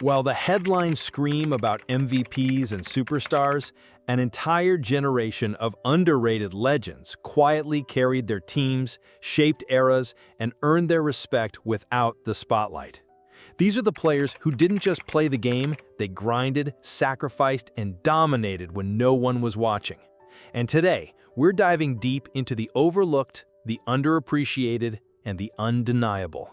While the headlines scream about MVPs and superstars, an entire generation of underrated legends quietly carried their teams, shaped eras, and earned their respect without the spotlight. These are the players who didn't just play the game, they grinded, sacrificed, and dominated when no one was watching. And today, we're diving deep into the overlooked, the underappreciated, and the undeniable.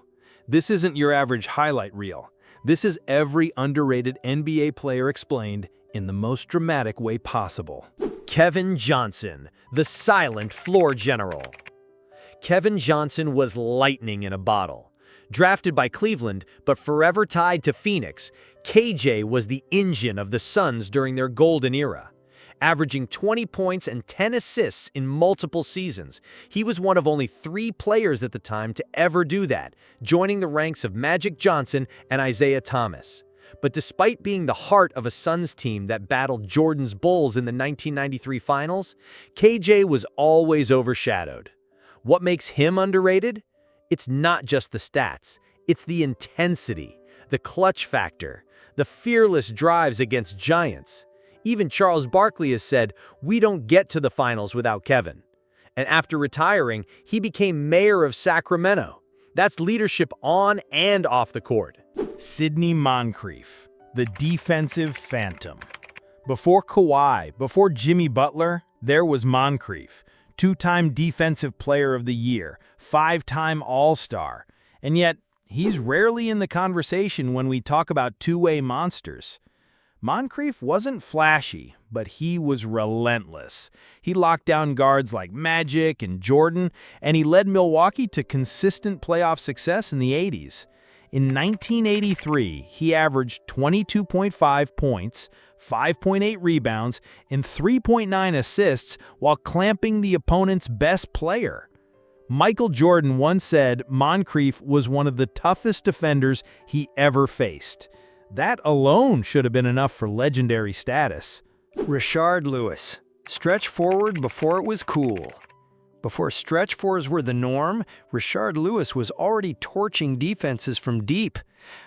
This isn't your average highlight reel. This is every underrated NBA player explained in the most dramatic way possible. Kevin Johnson, the silent floor general. Kevin Johnson was lightning in a bottle. Drafted by Cleveland, but forever tied to Phoenix, KJ was the engine of the Suns during their golden era. Averaging 20 points and 10 assists in multiple seasons, he was one of only 3 players at the time to ever do that, joining the ranks of Magic Johnson and Isaiah Thomas. But despite being the heart of a Suns team that battled Jordan's Bulls in the 1993 finals, KJ was always overshadowed. What makes him underrated? It's not just the stats, it's the intensity, the clutch factor, the fearless drives against giants. Even Charles Barkley has said, "We don't get to the finals without Kevin." And after retiring, he became mayor of Sacramento. That's leadership on and off the court. Sidney Moncrief, the defensive phantom. Before Kawhi, before Jimmy Butler, there was Moncrief, 2-time Defensive Player of the Year, 5-time All-Star. And yet, he's rarely in the conversation when we talk about two-way monsters. Moncrief wasn't flashy, but he was relentless. He locked down guards like Magic and Jordan, and he led Milwaukee to consistent playoff success in the 80s. In 1983, he averaged 22.5 points, 5.8 rebounds, and 3.9 assists while clamping the opponent's best player. Michael Jordan once said Moncrief was one of the toughest defenders he ever faced. That alone should have been enough for legendary status. Rashard Lewis, stretch forward before it was cool. Before stretch fours were the norm, Rashard Lewis was already torching defenses from deep.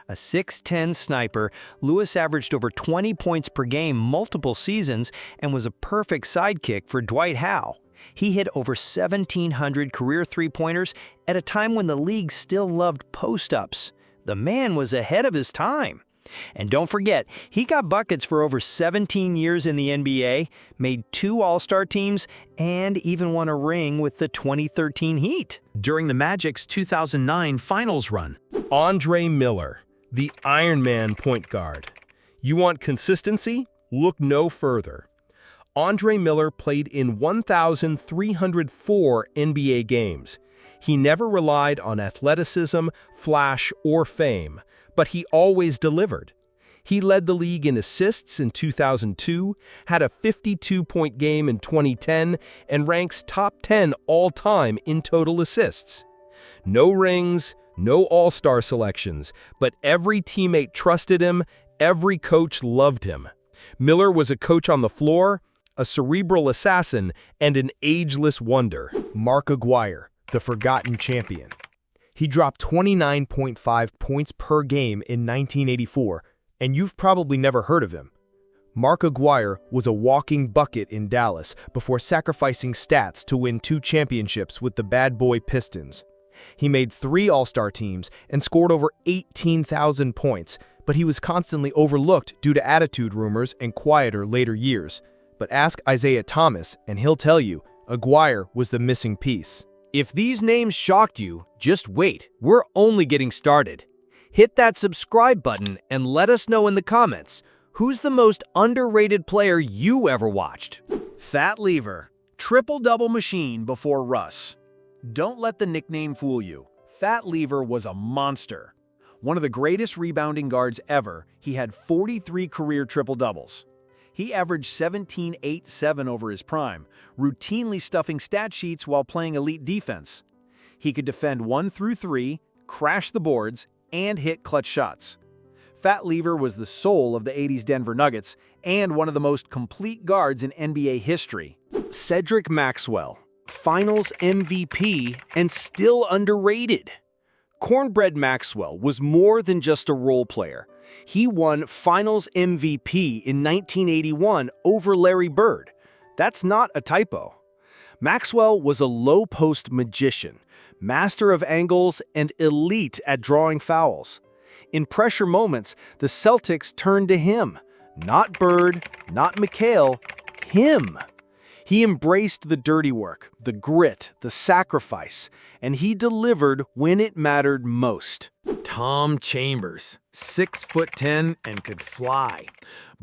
A 6'10 sniper, Lewis averaged over 20 points per game multiple seasons and was a perfect sidekick for Dwight Howe. He hit over 1,700 career three-pointers at a time when the league still loved post-ups. The man was ahead of his time. And don't forget, he got buckets for over 17 years in the NBA, made 2 All-Star teams, and even won a ring with the 2013 Heat. During the Magic's 2009 finals run, Andre Miller, the Iron Man point guard. You want consistency? Look no further. Andre Miller played in 1,304 NBA games. He never relied on athleticism, flash, or fame, but he always delivered. He led the league in assists in 2002, had a 52-point game in 2010, and ranks top 10 all-time in total assists. No rings, no all-star selections, but every teammate trusted him, every coach loved him. Miller was a coach on the floor, a cerebral assassin, and an ageless wonder. Mark Aguirre, the forgotten champion. He dropped 29.5 points per game in 1984, and you've probably never heard of him. Mark Aguirre was a walking bucket in Dallas before sacrificing stats to win 2 championships with the Bad Boy Pistons. He made 3 All-Star teams and scored over 18,000 points, but he was constantly overlooked due to attitude rumors and quieter later years. But ask Isaiah Thomas, and he'll tell you, Aguirre was the missing piece. if these names shocked you, just wait. We're only getting started. Hit that subscribe button and let us know in the comments, who's the most underrated player you ever watched? Fat Lever, triple-double machine before Russ. Don't let the nickname fool you. Fat Lever was a monster. One of the greatest rebounding guards ever, he had 43 career triple-doubles. He averaged 17-8-7 over his prime, routinely stuffing stat sheets while playing elite defense. He could defend 1 through 3, crash the boards, and hit clutch shots. Fat Lever was the soul of the 80s Denver Nuggets and one of the most complete guards in NBA history. Cedric Maxwell, Finals MVP and still underrated. Cornbread Maxwell was more than just a role player. He won Finals MVP in 1981 over Larry Bird. That's not a typo. Maxwell was a low-post magician, master of angles, and elite at drawing fouls. In pressure moments, the Celtics turned to him. Not Bird, not McHale, him. He embraced the dirty work, the grit, the sacrifice, and he delivered when it mattered most. Tom Chambers, 6'10" and could fly.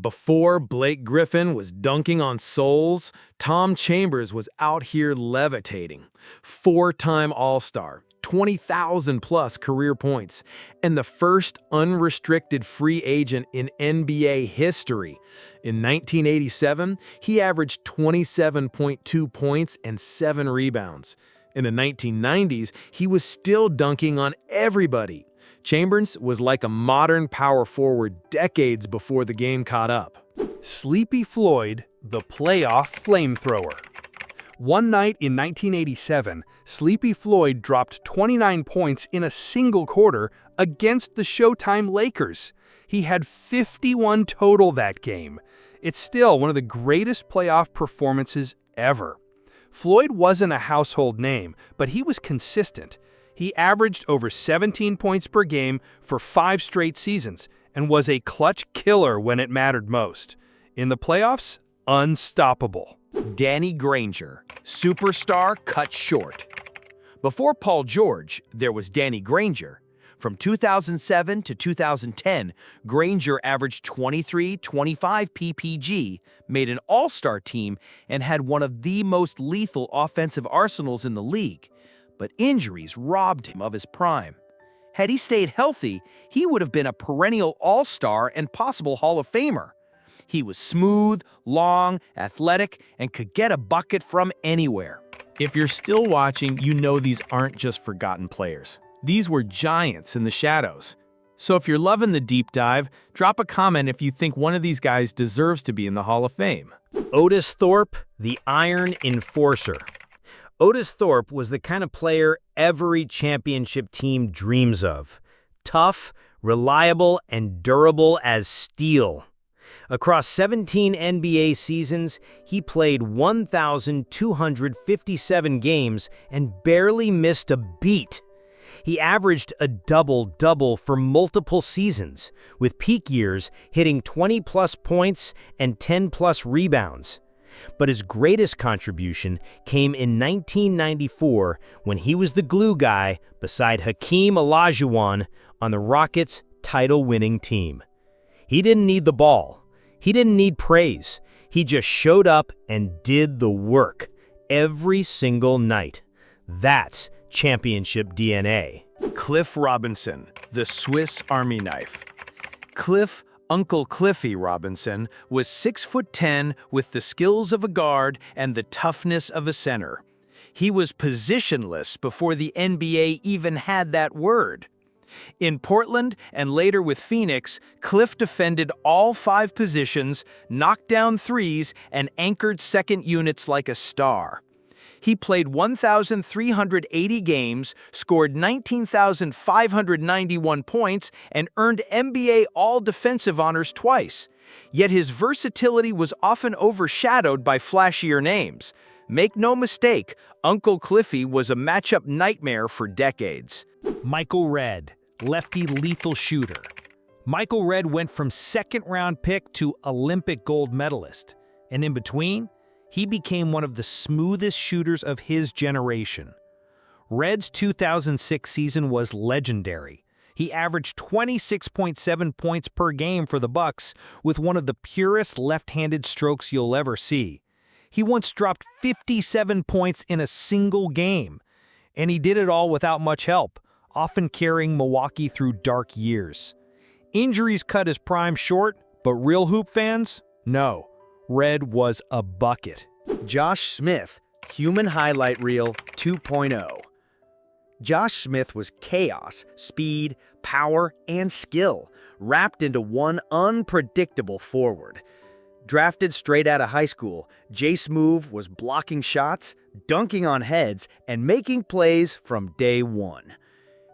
Before Blake Griffin was dunking on souls, Tom Chambers was out here levitating. 4-time All-Star, 20,000-plus career points, and the first unrestricted free agent in NBA history. In 1987, he averaged 27.2 points and 7 rebounds. In the 1990s, he was still dunking on everybody. Chambers was like a modern power forward decades before the game caught up. Sleepy Floyd, the playoff flamethrower. One night in 1987, Sleepy Floyd dropped 29 points in a single quarter against the Showtime Lakers. He had 51 total that game. It's still one of the greatest playoff performances ever. Floyd wasn't a household name, but he was consistent. He averaged over 17 points per game for 5 straight seasons and was a clutch killer when it mattered most. In the playoffs, unstoppable. Danny Granger, superstar cut short. Before Paul George, there was Danny Granger. From 2007 to 2010, Granger averaged 23-25 PPG, made an all-star team, and had one of the most lethal offensive arsenals in the league. But injuries robbed him of his prime. Had he stayed healthy, he would have been a perennial all-star and possible Hall of Famer. He was smooth, long, athletic, and could get a bucket from anywhere. If you're still watching, you know these aren't just forgotten players. These were giants in the shadows. So if you're loving the deep dive, drop a comment if you think one of these guys deserves to be in the Hall of Fame. Otis Thorpe, the Iron Enforcer. Otis Thorpe was the kind of player every championship team dreams of. Tough, reliable, and durable as steel. Across 17 NBA seasons, he played 1,257 games and barely missed a beat. He averaged a double-double for multiple seasons, with peak years hitting 20-plus points and 10-plus rebounds. But his greatest contribution came in 1994 when he was the glue guy beside Hakeem Olajuwon on the Rockets' title-winning team. He didn't need the ball. He didn't need praise. He just showed up and did the work every single night. That's championship DNA. Cliff Robinson, the Swiss Army knife. Cliff, Uncle Cliffy Robinson, was 6'10" with the skills of a guard and the toughness of a center. He was positionless before the NBA even had that word. In Portland and later with Phoenix, Cliff defended all 5 positions, knocked down threes, and anchored second units like a star. He played 1,380 games, scored 19,591 points, and earned NBA All-Defensive honors twice. Yet his versatility was often overshadowed by flashier names. Make no mistake, Uncle Cliffy was a matchup nightmare for decades. Michael Redd, lefty lethal shooter. Michael Redd went from second-round pick to Olympic gold medalist. And in between, he became one of the smoothest shooters of his generation. Redd's 2006 season was legendary. He averaged 26.7 points per game for the Bucks with one of the purest left-handed strokes you'll ever see. He once dropped 57 points in a single game, and he did it all without much help, often carrying Milwaukee through dark years. Injuries cut his prime short, but real hoop fans? No. Redd was a bucket. Josh Smith, Human Highlight Reel 2.0. Josh Smith was chaos, speed, power, and skill, wrapped into one unpredictable forward. Drafted straight out of high school, Jace Move was blocking shots, dunking on heads, and making plays from day one.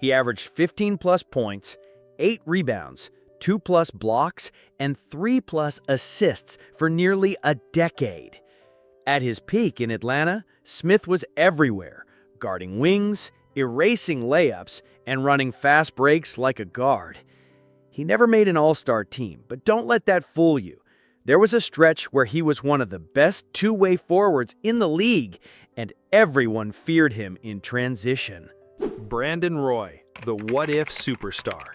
He averaged 15-plus points, 8 rebounds, 2+ blocks, and 3+ assists for nearly a decade. At his peak in Atlanta, Smith was everywhere, guarding wings, erasing layups, and running fast breaks like a guard. He never made an all-star team, but don't let that fool you. There was a stretch where he was one of the best two-way forwards in the league, and everyone feared him in transition. Brandon Roy, the what-if superstar.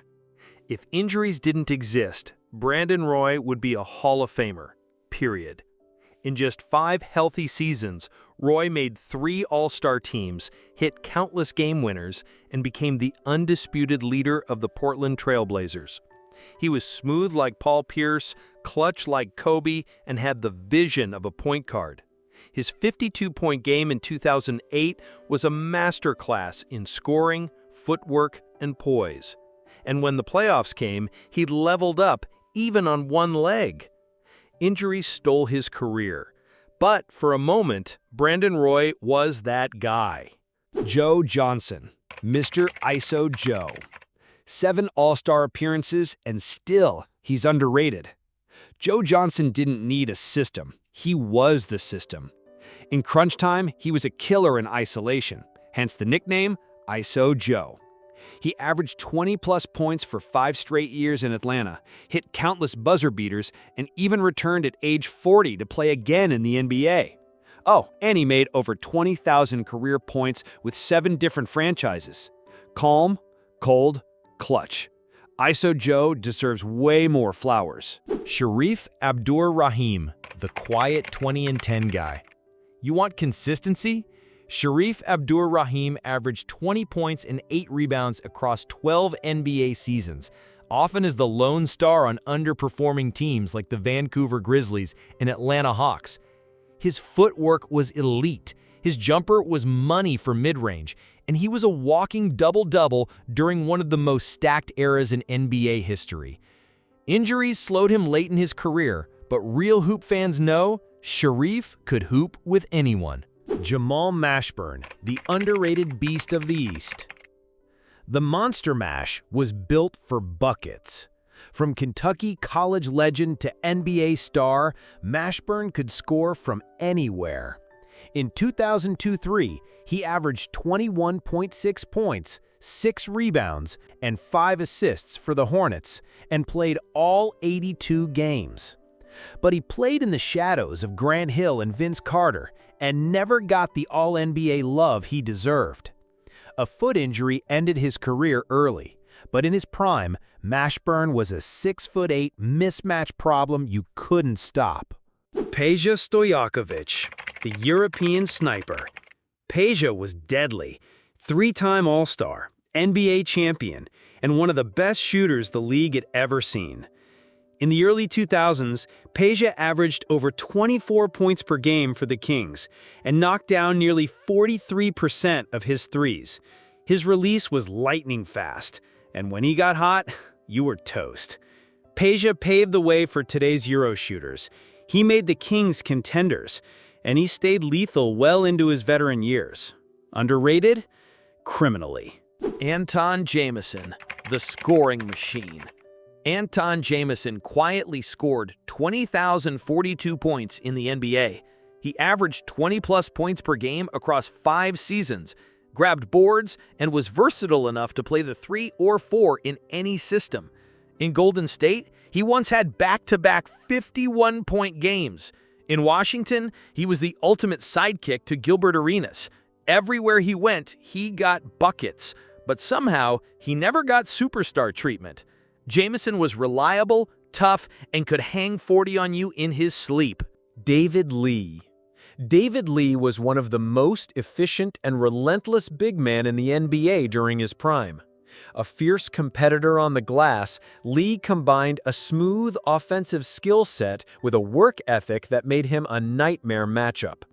If injuries didn't exist, Brandon Roy would be a Hall of Famer, period. In just 5 healthy seasons, Roy made 3 All-Star teams, hit countless game winners, and became the undisputed leader of the Portland Trail Blazers. He was smooth like Paul Pierce, clutch like Kobe, and had the vision of a point guard. His 52-point game in 2008 was a masterclass in scoring, footwork, and poise. And when the playoffs came, he leveled up, even on one leg. Injuries stole his career. But for a moment, Brandon Roy was that guy. Joe Johnson, Mr. ISO Joe. 7 All-Star appearances, and still, he's underrated. Joe Johnson didn't need a system. He was the system. In crunch time, he was a killer in isolation, hence the nickname ISO Joe. He averaged 20+ points for 5 straight years in Atlanta, hit countless buzzer beaters, and even returned at age 40 to play again in the NBA. Oh, and he made over 20,000 career points with 7 different franchises. Calm, cold, clutch. ISO Joe deserves way more flowers. Sharif Abdur-Rahim, the quiet 20-10 guy. You want consistency? Sharif Abdur-Rahim averaged 20 points and 8 rebounds across 12 NBA seasons, often as the lone star on underperforming teams like the Vancouver Grizzlies and Atlanta Hawks. His footwork was elite, his jumper was money for mid-range, and he was a walking double-double during one of the most stacked eras in NBA history. Injuries slowed him late in his career, but real hoop fans know Sharif could hoop with anyone. Jamal Mashburn, the underrated beast of the East. The Monster Mash was built for buckets. From Kentucky college legend to NBA star, Mashburn could score from anywhere. In 2002-03, he averaged 21.6 points, 6 rebounds, and 5 assists for the Hornets, and played all 82 games. But he played in the shadows of Grant Hill and Vince Carter, and never got the All-NBA love he deserved. A foot injury ended his career early, but in his prime, Mashburn was a 6'8" mismatch problem you couldn't stop. Peja Stojakovic, the European sniper. Peja was deadly, 3-time All-Star, NBA champion, and one of the best shooters the league had ever seen. In the early 2000s, Peja averaged over 24 points per game for the Kings and knocked down nearly 43% of his threes. His release was lightning fast, and when he got hot, you were toast. Peja paved the way for today's Euro shooters. He made the Kings contenders, and he stayed lethal well into his veteran years. Underrated? Criminally. Anton Jamison, the scoring machine. Anton Jamison quietly scored 20,042 points in the NBA. He averaged 20+ points per game across 5 seasons, grabbed boards, and was versatile enough to play the 3 or 4 in any system. In Golden State, he once had back-to-back 51-point games. In Washington, he was the ultimate sidekick to Gilbert Arenas. Everywhere he went, he got buckets, but somehow he never got superstar treatment. Jamison was reliable, tough, and could hang 40 on you in his sleep. David Lee. David Lee was one of the most efficient and relentless big men in the NBA during his prime. A fierce competitor on the glass, Lee combined a smooth offensive skill set with a work ethic that made him a nightmare matchup.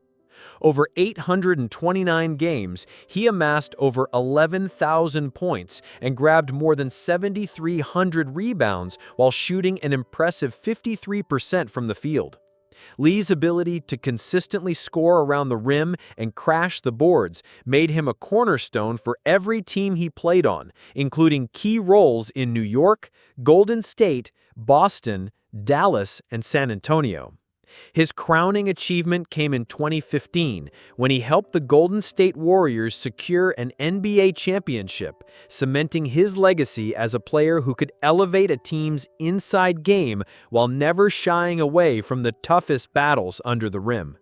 Over 829 games, he amassed over 11,000 points and grabbed more than 7,300 rebounds while shooting an impressive 53% from the field. Lee's ability to consistently score around the rim and crash the boards made him a cornerstone for every team he played on, including key roles in New York, Golden State, Boston, Dallas, and San Antonio. His crowning achievement came in 2015 when he helped the Golden State Warriors secure an NBA championship, cementing his legacy as a player who could elevate a team's inside game while never shying away from the toughest battles under the rim.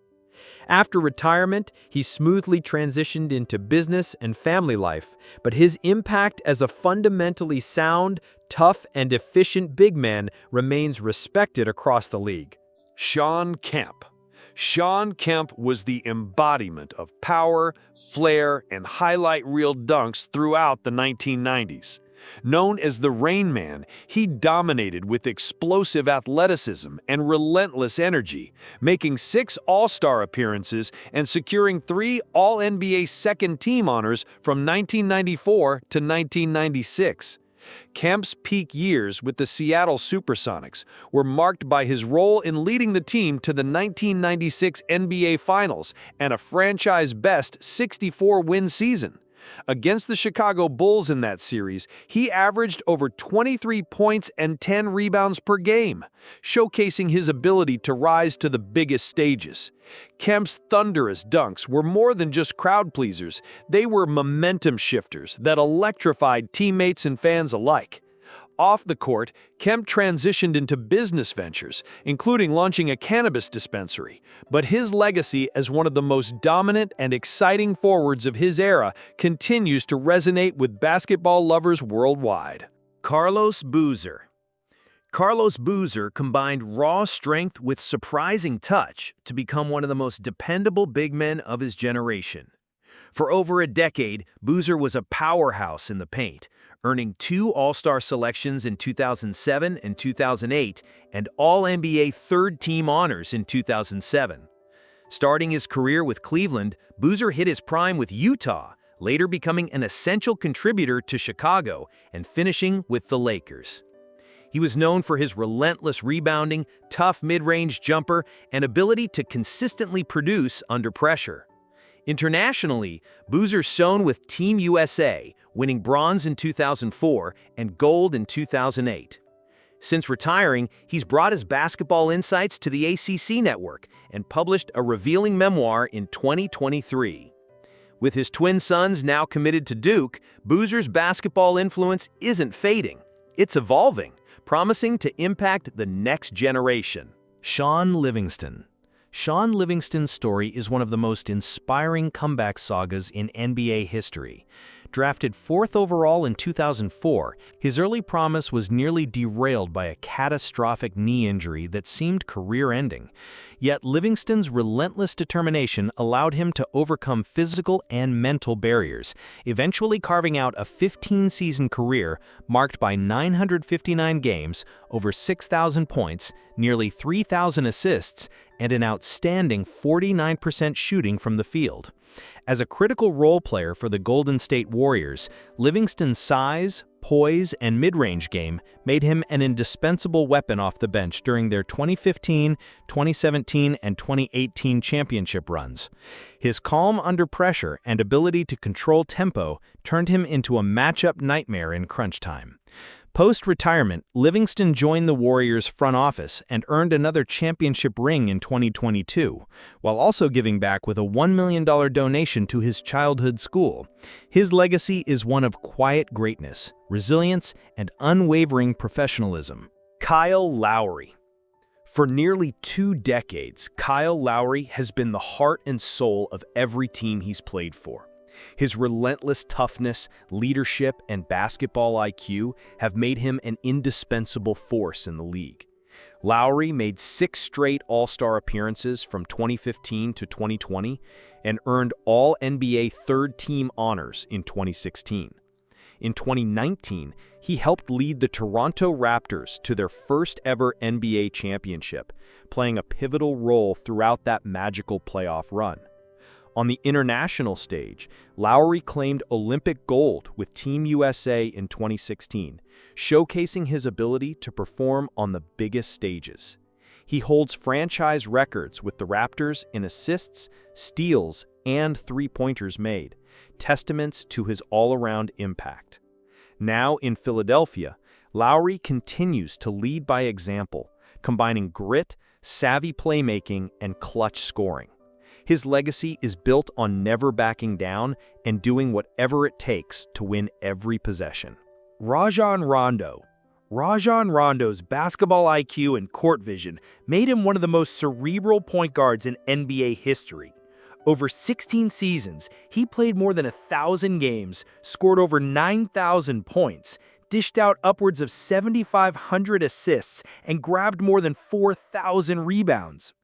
After retirement, he smoothly transitioned into business and family life, but his impact as a fundamentally sound, tough, and efficient big man remains respected across the league. Shawn Kemp. Shawn Kemp was the embodiment of power, flair, and highlight reel dunks throughout the 1990s. Known as the Rain Man, he dominated with explosive athleticism and relentless energy, making 6 All-Star appearances and securing 3 All-NBA second-team honors from 1994 to 1996. Kemp's peak years with the Seattle Supersonics were marked by his role in leading the team to the 1996 NBA Finals and a franchise-best 64-win season. Against the Chicago Bulls in that series, he averaged over 23 points and 10 rebounds per game, showcasing his ability to rise to the biggest stages. Kemp's thunderous dunks were more than just crowd pleasers, they were momentum shifters that electrified teammates and fans alike. Off the court, Kemp transitioned into business ventures, including launching a cannabis dispensary, but his legacy as one of the most dominant and exciting forwards of his era continues to resonate with basketball lovers worldwide. Carlos Boozer. Carlos Boozer combined raw strength with surprising touch to become one of the most dependable big men of his generation. For over a decade, Boozer was a powerhouse in the paint, earning 2 All-Star selections in 2007 and 2008 and All-NBA third-team honors in 2007. Starting his career with Cleveland, Boozer hit his prime with Utah, later becoming an essential contributor to Chicago and finishing with the Lakers. He was known for his relentless rebounding, tough mid-range jumper, and ability to consistently produce under pressure. Internationally, Boozer shone with Team USA, winning bronze in 2004 and gold in 2008. Since retiring, he's brought his basketball insights to the ACC network and published a revealing memoir in 2023. With his twin sons now committed to Duke, Boozer's basketball influence isn't fading. It's evolving, promising to impact the next generation. Shaun Livingston. Shaun Livingston's story is one of the most inspiring comeback sagas in NBA history. Drafted 4th overall in 2004, his early promise was nearly derailed by a catastrophic knee injury that seemed career-ending. Yet Livingston's relentless determination allowed him to overcome physical and mental barriers, eventually carving out a 15-season career marked by 959 games, over 6,000 points, nearly 3,000 assists, and an outstanding 49% shooting from the field. As a critical role player for the Golden State Warriors, Livingston's size, poise, and mid-range game made him an indispensable weapon off the bench during their 2015, 2017, and 2018 championship runs. His calm under pressure and ability to control tempo turned him into a matchup nightmare in crunch time. Post-retirement, Livingston joined the Warriors' front office and earned another championship ring in 2022, while also giving back with a $1 million donation to his childhood school. His legacy is one of quiet greatness, resilience, and unwavering professionalism. Kyle Lowry. For nearly 2 decades, Kyle Lowry has been the heart and soul of every team he's played for. His relentless toughness, leadership, and basketball IQ have made him an indispensable force in the league. Lowry made 6 straight All-Star appearances from 2015 to 2020 and earned All-NBA third-team honors in 2016. In 2019, he helped lead the Toronto Raptors to their first-ever NBA championship, playing a pivotal role throughout that magical playoff run. On the international stage, Lowry claimed Olympic gold with Team USA in 2016, showcasing his ability to perform on the biggest stages. He holds franchise records with the Raptors in assists, steals, and three-pointers made, testaments to his all-around impact. Now in Philadelphia, Lowry continues to lead by example, combining grit, savvy playmaking, and clutch scoring. His legacy is built on never backing down and doing whatever it takes to win every possession. Rajon Rondo. Rajon Rondo's basketball IQ and court vision made him one of the most cerebral point guards in NBA history. Over 16 seasons, he played more than 1,000 games, scored over 9,000 points, dished out upwards of 7,500 assists, and grabbed more than 4,000 rebounds.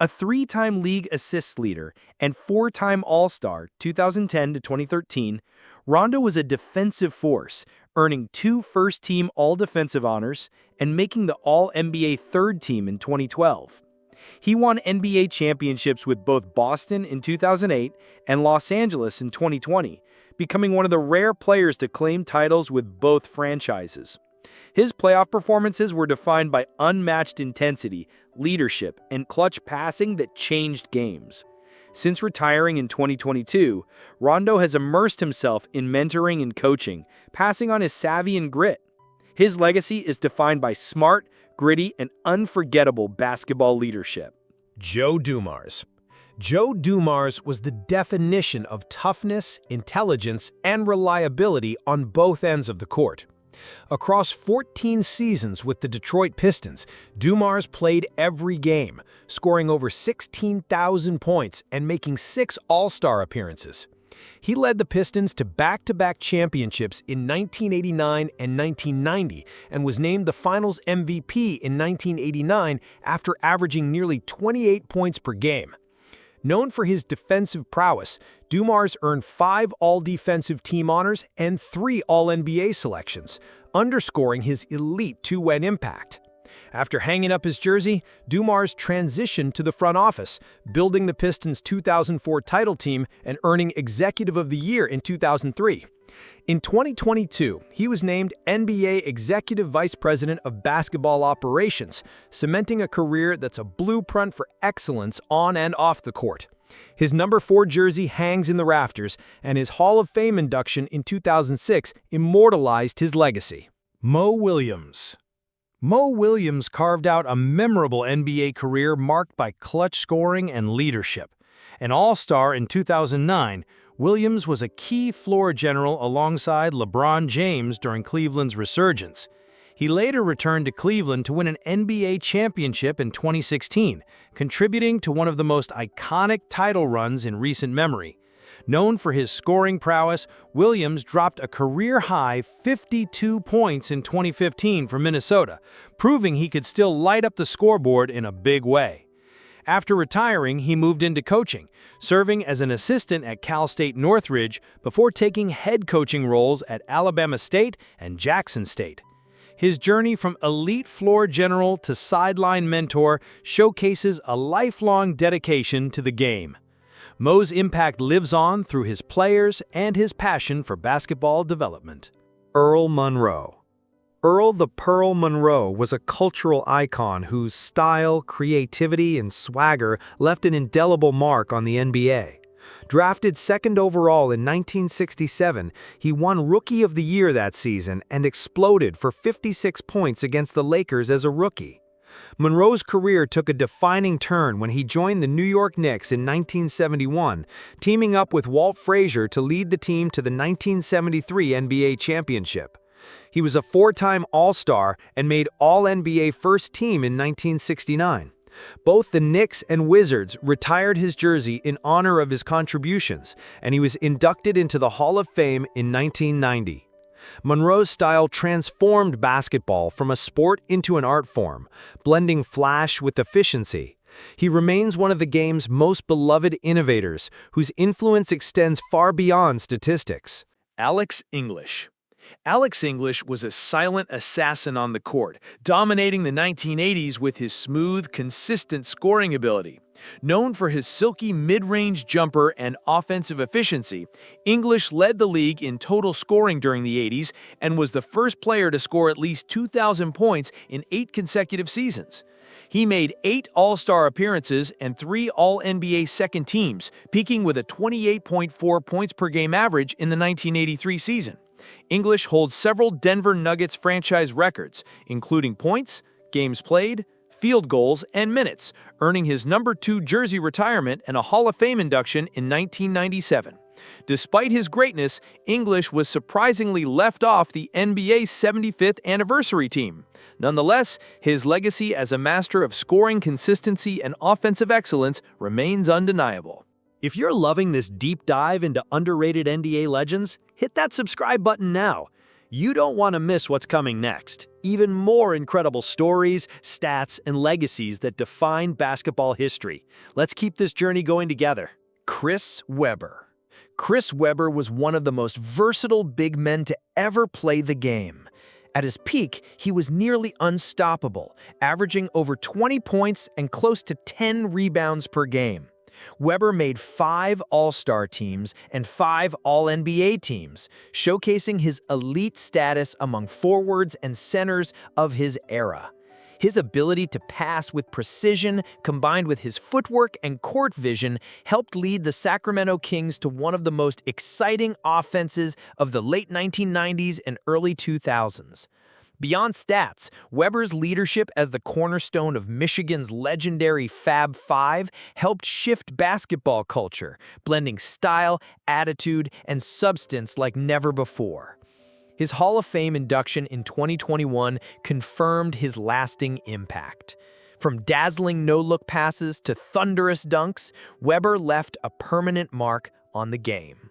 A three-time league assists leader and four-time All-Star 2010 to 2013, Rondo was a defensive force, earning 2 first-team All-Defensive honors and making the All-NBA third team in 2012. He won NBA championships with both Boston in 2008 and Los Angeles in 2020, becoming one of the rare players to claim titles with both franchises. His playoff performances were defined by unmatched intensity, leadership, and clutch passing that changed games. Since retiring in 2022, Rondo has immersed himself in mentoring and coaching, passing on his savvy and grit. His legacy is defined by smart, gritty, and unforgettable basketball leadership. Joe Dumars. Joe Dumars was the definition of toughness, intelligence, and reliability on both ends of the court. Across 14 seasons with the Detroit Pistons, Dumars played every game, scoring over 16,000 points and making 6 All-Star appearances. He led the Pistons to back-to-back championships in 1989 and 1990 and was named the Finals MVP in 1989 after averaging nearly 28 points per game. Known for his defensive prowess, Dumars earned 5 All-Defensive Team honors and 3 All-NBA selections, underscoring his elite two-way impact. After hanging up his jersey, Dumars transitioned to the front office, building the Pistons' 2004 title team and earning Executive of the Year in 2003. In 2022, he was named NBA Executive Vice President of Basketball Operations, cementing a career that's a blueprint for excellence on and off the court. His number 4 jersey hangs in the rafters, and his Hall of Fame induction in 2006 immortalized his legacy. Mo Williams. Mo Williams carved out a memorable NBA career marked by clutch scoring and leadership. An All-Star in 2009, Williams was a key floor general alongside LeBron James during Cleveland's resurgence. He later returned to Cleveland to win an NBA championship in 2016, contributing to one of the most iconic title runs in recent memory. Known for his scoring prowess, Williams dropped a career-high 52 points in 2015 for Minnesota, proving he could still light up the scoreboard in a big way. After retiring, he moved into coaching, serving as an assistant at Cal State Northridge before taking head coaching roles at Alabama State and Jackson State. His journey from elite floor general to sideline mentor showcases a lifelong dedication to the game. Mo's impact lives on through his players and his passion for basketball development. Earl Monroe. Earl the Pearl Monroe was a cultural icon whose style, creativity, and swagger left an indelible mark on the NBA. Drafted second overall in 1967, he won Rookie of the Year that season and exploded for 56 points against the Lakers as a rookie. Monroe's career took a defining turn when he joined the New York Knicks in 1971, teaming up with Walt Frazier to lead the team to the 1973 NBA championship. He was a 4-time All-Star and made All-NBA First Team in 1969. Both the Knicks and Wizards retired his jersey in honor of his contributions, and he was inducted into the Hall of Fame in 1990. Monroe's style transformed basketball from a sport into an art form, blending flash with efficiency. He remains one of the game's most beloved innovators, whose influence extends far beyond statistics. Alex English. Alex English was a silent assassin on the court, dominating the 1980s with his smooth, consistent scoring ability. Known for his silky mid-range jumper and offensive efficiency, English led the league in total scoring during the 80s and was the first player to score at least 2,000 points in 8 consecutive seasons. He made 8 All-Star appearances and 3 All-NBA second teams, peaking with a 28.4 points per game average in the 1983 season. English holds several Denver Nuggets franchise records, including points, games played, field goals, and minutes, earning his number 2 jersey retirement and a Hall of Fame induction in 1997. Despite his greatness, English was surprisingly left off the NBA's 75th anniversary team. Nonetheless, his legacy as a master of scoring consistency and offensive excellence remains undeniable. If you're loving this deep dive into underrated NBA legends, hit that subscribe button now. You don't want to miss what's coming next. Even more incredible stories, stats, and legacies that define basketball history. Let's keep this journey going together. Chris Webber. Chris Webber was one of the most versatile big men to ever play the game. At his peak, he was nearly unstoppable, averaging over 20 points and close to 10 rebounds per game. Webber made 5 All-Star teams and 5 All-NBA teams, showcasing his elite status among forwards and centers of his era. His ability to pass with precision, combined with his footwork and court vision, helped lead the Sacramento Kings to one of the most exciting offenses of the late 1990s and early 2000s. Beyond stats, Webber's leadership as the cornerstone of Michigan's legendary Fab Five helped shift basketball culture, blending style, attitude, and substance like never before. His Hall of Fame induction in 2021 confirmed his lasting impact. From dazzling no-look passes to thunderous dunks, Webber left a permanent mark on the game.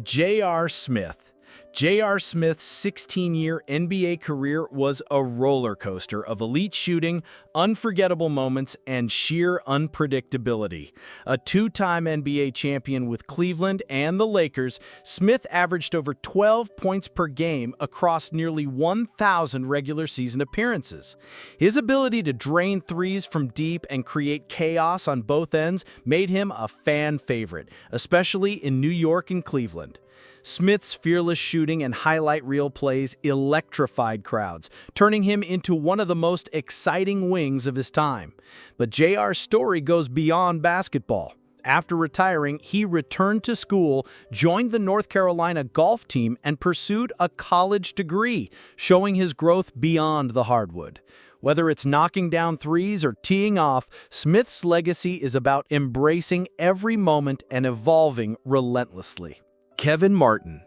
J.R. Smith. J.R. Smith's 16-year NBA career was a roller coaster of elite shooting, unforgettable moments, and sheer unpredictability. A 2-time NBA champion with Cleveland and the Lakers, Smith averaged over 12 points per game across nearly 1,000 regular season appearances. His ability to drain threes from deep and create chaos on both ends made him a fan favorite, especially in New York and Cleveland. Smith's fearless shooting and highlight reel plays electrified crowds, turning him into one of the most exciting wings of his time. But JR's story goes beyond basketball. After retiring, he returned to school, joined the North Carolina golf team, and pursued a college degree, showing his growth beyond the hardwood. Whether it's knocking down threes or teeing off, Smith's legacy is about embracing every moment and evolving relentlessly. Kevin Martin.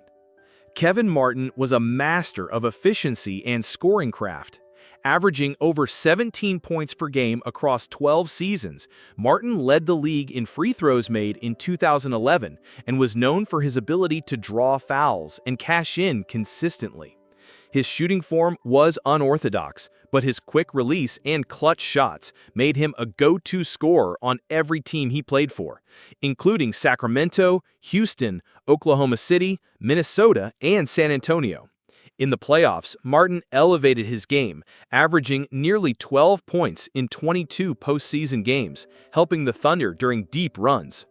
Kevin Martin was a master of efficiency and scoring craft. Averaging over 17 points per game across 12 seasons, Martin led the league in free throws made in 2011 and was known for his ability to draw fouls and cash in consistently. His shooting form was unorthodox, but his quick release and clutch shots made him a go-to scorer on every team he played for, including Sacramento, Houston, Oklahoma City, Minnesota, and San Antonio. In the playoffs, Martin elevated his game, averaging nearly 12 points in 22 postseason games, helping the Thunder during deep runs.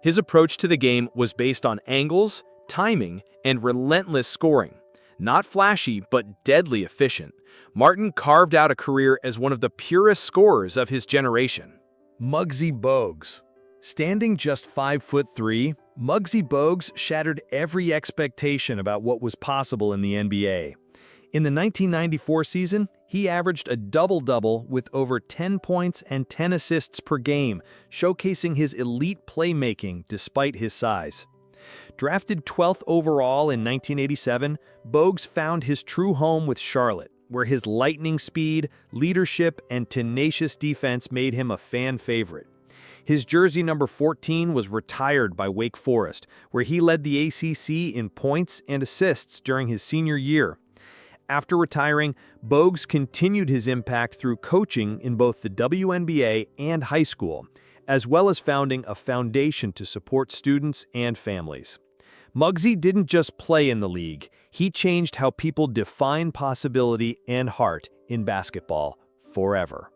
His approach to the game was based on angles, timing, and relentless scoring. Not flashy, but deadly efficient, Martin carved out a career as one of the purest scorers of his generation. Muggsy Bogues. Standing just 5'3", Muggsy Bogues shattered every expectation about what was possible in the NBA. In the 1994 season, he averaged a double-double with over 10 points and 10 assists per game, showcasing his elite playmaking despite his size. Drafted 12th overall in 1987, Bogues found his true home with Charlotte, where his lightning speed, leadership, and tenacious defense made him a fan favorite. His jersey number 14 was retired by Wake Forest, where he led the ACC in points and assists during his senior year. After retiring, Bogues continued his impact through coaching in both the WNBA and high school, as well as founding a foundation to support students and families. Muggsy didn't just play in the league, he changed how people define possibility and heart in basketball forever.